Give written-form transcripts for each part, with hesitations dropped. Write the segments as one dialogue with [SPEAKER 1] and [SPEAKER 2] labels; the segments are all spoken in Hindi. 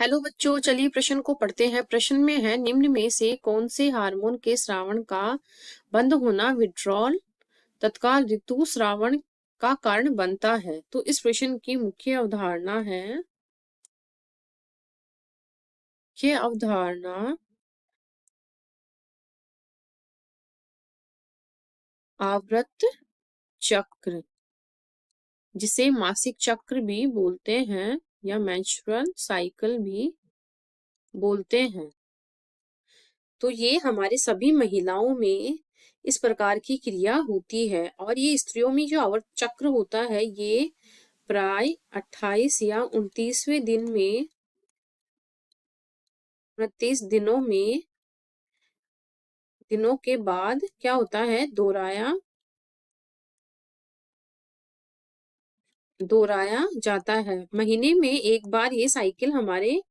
[SPEAKER 1] हेलो बच्चों, चलिए प्रश्न को पढ़ते हैं। प्रश्न में है, निम्न में से कौन से हार्मोन के स्रावन का बंद होना विड्रॉल तत्काल ऋतुस्रावन का कारण बनता है। तो इस प्रश्न की मुख्य अवधारणा आवर्त चक्र, जिसे मासिक चक्र भी बोलते हैं या मेंस्ट्रुअल साइकिल भी बोलते हैं। तो ये हमारे सभी महिलाओं में इस प्रकार की क्रिया होती है, और ये स्त्रियों में जो आवर्त चक्र होता है ये प्राय 28 या 29वें दिन में 29 दिनों के बाद क्या होता है, दोहराया जाता है। महीने में एक बार ये साइकिल हमारे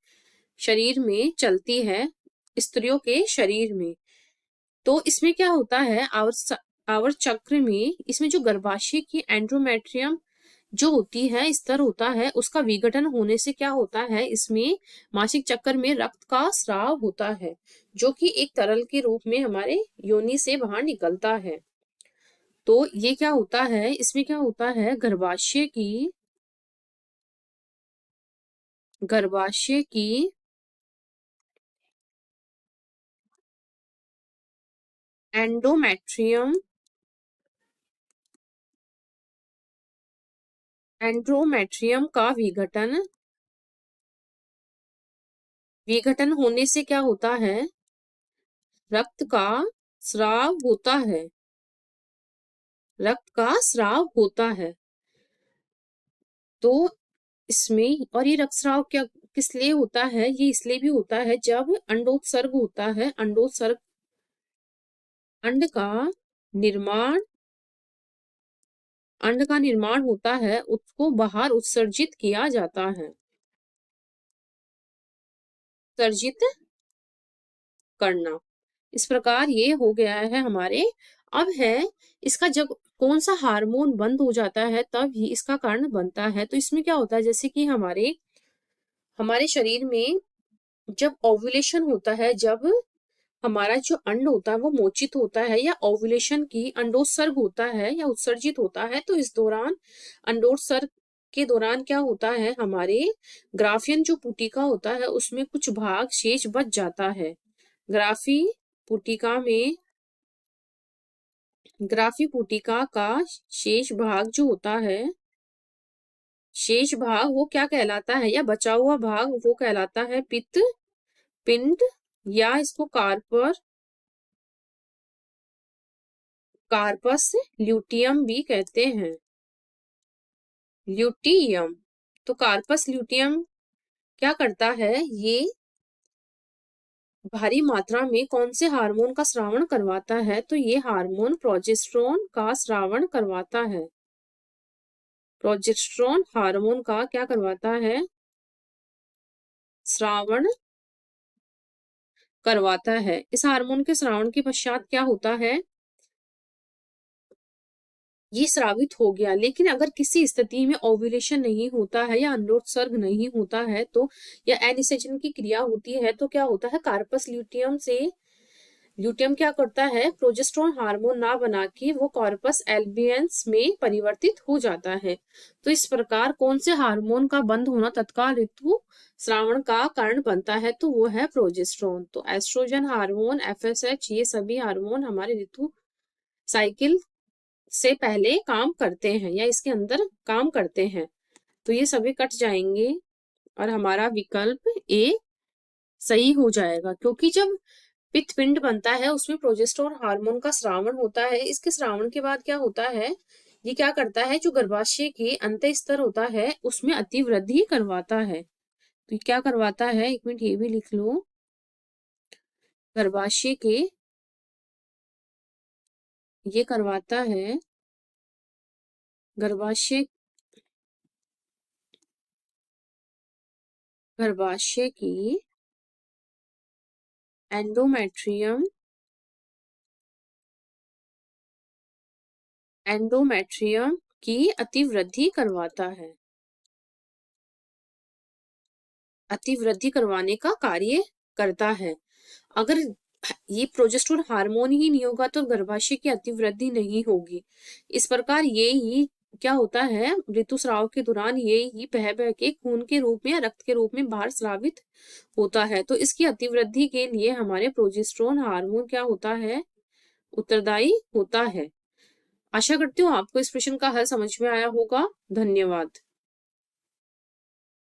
[SPEAKER 1] शरीर में चलती है, स्त्रियों के शरीर में। तो इसमें क्या होता है, आवर्त चक्र में इसमें जो गर्भाशय की एंड्रोमेट्रियम जो होती है, स्तर होता है, उसका विघटन होने से क्या होता है, इसमें मासिक चक्र में रक्त का स्राव होता है, जो कि एक तरल के रूप में हमारे योनि से बाहर निकलता है। तो ये क्या होता है, इसमें क्या होता है, गर्भाशय की एंडोमेट्रियम एंड्रोमेट्रियम का विघटन होने से क्या होता है, रक्त का स्राव होता है। रक्त का स्राव होता है। तो इसमें, और ये रक्तस्राव क्या किस लिए होता है, ये इसलिए भी होता है जब अंडोत्सर्ग होता है। अंड का निर्माण अंड का निर्माण होता है, उसको बाहर उत्सर्जित किया जाता है, उत्सर्जित करना। इस प्रकार ये हो गया है हमारे। अब है इसका, जब कौन सा हार्मोन बंद हो जाता है तब ही इसका कारण बनता है। तो इसमें क्या होता है, जैसे कि हमारे शरीर में जब ओव्यूलेशन होता है, जब हमारा जो अंड होता है वो मोचित होता है, या ओव्यूलेशन की अंडोत्सर्ग होता है या उत्सर्जित होता है, तो इस दौरान अंडोत्सर्ग के दौरान क्या होता है, हमारे ग्राफियन जो पुटिका होता है उसमें कुछ भाग शेष बच जाता है। ग्राफी पुटिका में ग्राफी पुटिका का शेष भाग जो होता है, शेष भाग वो क्या कहलाता है, या बचा हुआ भाग वो कहलाता है पित्त पिंड, या इसको कार्पस ल्यूटियम भी कहते हैं। ल्यूटियम। तो कार्पस ल्यूटियम क्या करता है, ये भारी मात्रा में कौन से हार्मोन का स्रावण करवाता है, तो ये हार्मोन प्रोजेस्टेरोन का स्रावण करवाता है। प्रोजेस्टेरोन हार्मोन का क्या करवाता है, स्रावण करवाता है। इस हार्मोन के स्रावण के पश्चात क्या होता है, ये स्रावित हो गया। लेकिन अगर किसी स्थिति में ओव्यूलेशन नहीं होता है या अंडोत्सर्ग नहीं होता है, तो या एनिषेचन की क्रिया होती है, तो क्या होता है, कार्पस ल्यूटियम क्या करता है, प्रोजेस्टेरोन हार्मोन ना बना के वो कॉर्पस एल्बियंस में परिवर्तित हो जाता है। तो इस प्रकार कौन से हार्मोन का बंद होना तत्काल ऋतु श्रावण का कारण बनता है, तो वो है प्रोजेस्टेरोन। तो एस्ट्रोजन हार्मोन, एफएसएच, ये सभी हार्मोन हमारे ऋतु साइकिल से पहले काम करते हैं या इसके अंदर काम करते हैं। तो ये सभी कट जाएंगे और हमारा विकल्प ए सही हो जाएगा, क्योंकि जब पित्त पिंड बनता है उसमें प्रोजेस्टेरोन हार्मोन का स्रावण होता है। इसके स्रावण के बाद क्या होता है, ये क्या करता है, जो गर्भाशय के अंत स्तर होता है उसमें अतिवृद्धि करवाता है। तो ये क्या करवाता है, एक मिनट ये भी लिख लो, गर्भाशय के ये करवाता है, गर्भाशय की एंडोमेट्रियम की अतिवृद्धि करवाता है। अतिवृद्धि करवाने का कार्य करता है। अगर ये प्रोजेस्टेरोन हार्मोन ही नहीं होगा तो गर्भाशय की अतिवृद्धि नहीं होगी। इस प्रकार ये ही क्या होता है, ऋतुस्राव के दौरान ये ही बह बह के खून के रूप में या रक्त के रूप में बाहर स्रावित होता है। तो इसकी अतिवृद्धि के लिए हमारे प्रोजेस्टेरोन हार्मोन क्या होता है, उत्तरदायी होता है। आशा करती हूँ आपको इस प्रश्न का हल समझ में आया होगा। धन्यवाद।